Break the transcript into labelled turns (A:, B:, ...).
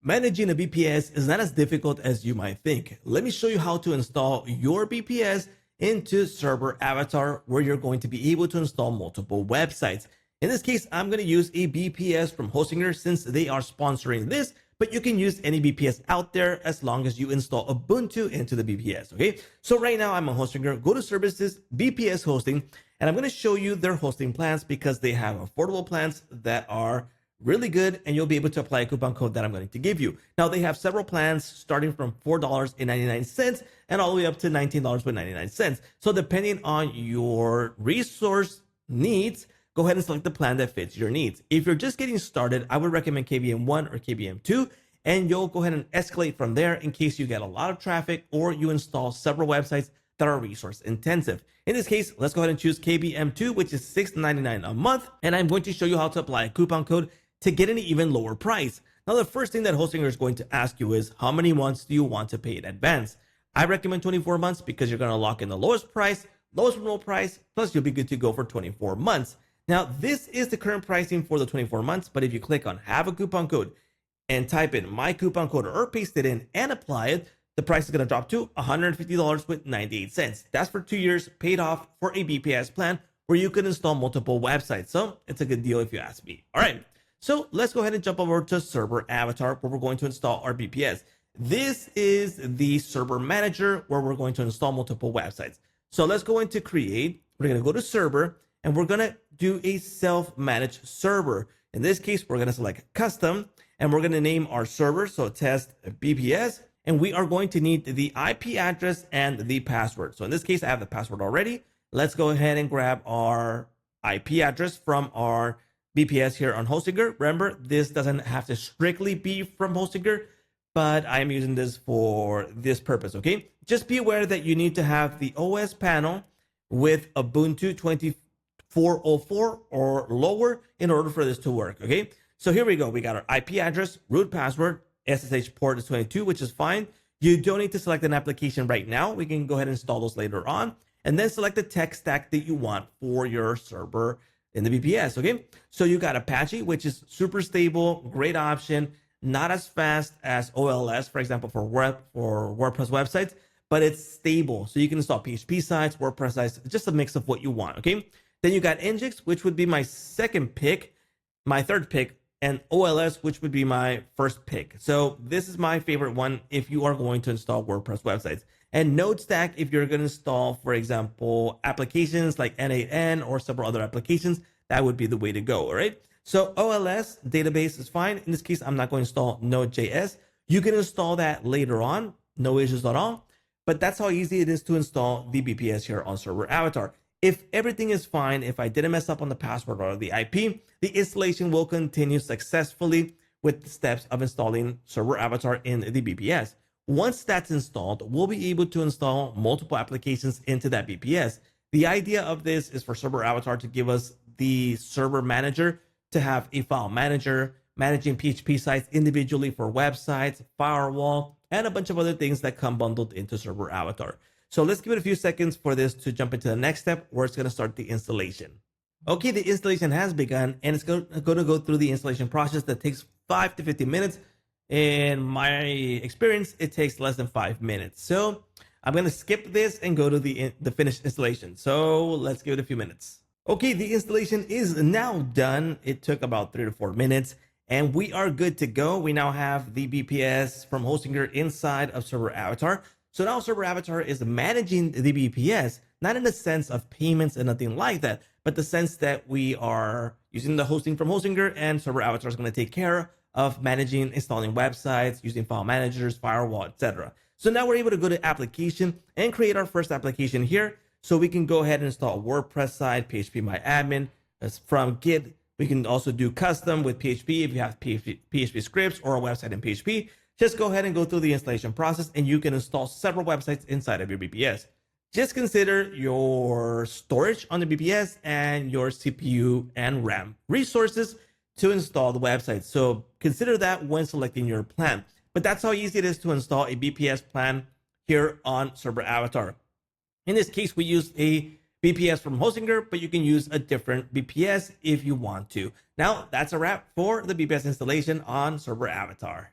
A: Managing a VPS is not as difficult as you might think. Let me show you how to install your VPS into ServerAvatar, where you're going to be able to install multiple websites. In this case, I'm going to use a VPS from Hostinger since they are sponsoring this, but you can use any VPS out there as long as you install Ubuntu into the VPS, okay? So right now I'm on Hostinger, go to Services, VPS Hosting, and I'm going to show you their hosting plans because they have affordable plans that are really good, and you'll be able to apply a coupon code that I'm going to give you. Now, they have several plans starting from $4.99 and all the way up to $19.99. So depending on your resource needs, go ahead and select the plan that fits your needs. If you're just getting started, I would recommend KBM1 or KBM2, and you'll go ahead and escalate from there in case you get a lot of traffic or you install several websites that are resource intensive. In this case, let's go ahead and choose KBM2, which is $6.99 a month, and I'm going to show you how to apply a coupon code to get an even lower price. Now, the first thing that Hostinger is going to ask you is, how many months do you want to pay in advance? I recommend 24 months because you're going to lock in the lowest price, lowest renewal price, plus you'll be good to go for 24 months. Now, this is the current pricing for the 24 months, but if you click on have a coupon code and type in my coupon code or paste it in and apply it, the price is going to drop to $150 with 98 cents. That's for 2 years paid off for a VPS plan where you can install multiple websites. So it's a good deal if you ask me. All right. So let's go ahead and jump over to ServerAvatar, where we're going to install our VPS. This is the server manager where we're going to install multiple websites. So let's go into create. We're going to go to server and we're going to do a self-managed server. In this case, we're going to select custom and we're going to name our server. So test VPS, and we are going to need the IP address and the password. So in this case, I have the password already. Let's go ahead and grab our IP address from our VPS here on Hostinger. Remember, this doesn't have to strictly be from Hostinger, but I'm using this for this purpose, okay? Just be aware that you need to have the OS panel with Ubuntu 2404 or lower in order for this to work, okay? So here we go. We got our IP address, root password, SSH port is 22, which is fine. You don't need to select an application right now. We can go ahead and install those later on, and then select the tech stack that you want for your server in the VPS, okay? So you got Apache, which is super stable, great option, not as fast as OLS, for example, for WordPress websites, but it's stable. So you can install PHP sites, WordPress sites, just a mix of what you want, okay? Then you got Nginx, which would be my second pick, my third pick, and OLS, which would be my first pick. So this is my favorite one if you are going to install WordPress websites. And NodeStack, if you're going to install, for example, applications like N8N or several other applications, that would be the way to go, all right? So OLS database is fine. In this case, I'm not going to install Node.js. You can install that later on, no issues at all. But that's how easy it is to install the VPS here on ServerAvatar. If everything is fine, if I didn't mess up on the password or the IP, the installation will continue successfully with the steps of installing ServerAvatar in the VPS. Once that's installed, we'll be able to install multiple applications into that VPS. The idea of this is for ServerAvatar to give us the server manager to have a file manager, managing PHP sites individually for websites, firewall, and a bunch of other things that come bundled into ServerAvatar. So let's give it a few seconds for this to jump into the next step where it's going to start the installation. Okay, the installation has begun, and it's going to go through the installation process that takes 5 to 15 minutes. In my experience, it takes less than 5 minutes. So I'm going to skip this and go to the finished installation. So let's give it a few minutes. Okay, the installation is now done. It took about 3 to 4 minutes, and we are good to go. We now have the VPS from Hostinger inside of ServerAvatar. So now ServerAvatar is managing the VPS, not in the sense of payments and nothing like that, but the sense that we are using the hosting from Hostinger, and ServerAvatar is going to take care of managing, installing websites, using file managers, firewall, etc. So now we're able to go to application and create our first application here. So we can go ahead and install a WordPress site, PHPMyAdmin. That's from Git. We can also do custom with PHP if you have PHP scripts or a website in PHP. Just go ahead and go through the installation process, and you can install several websites inside of your VPS. Just consider your storage on the VPS and your CPU and RAM resources to install the website. So consider that when selecting your plan. But that's how easy it is to install a VPS plan here on ServerAvatar. In this case, we used a VPS from Hostinger, but you can use a different VPS if you want to. Now, that's a wrap for the VPS installation on ServerAvatar.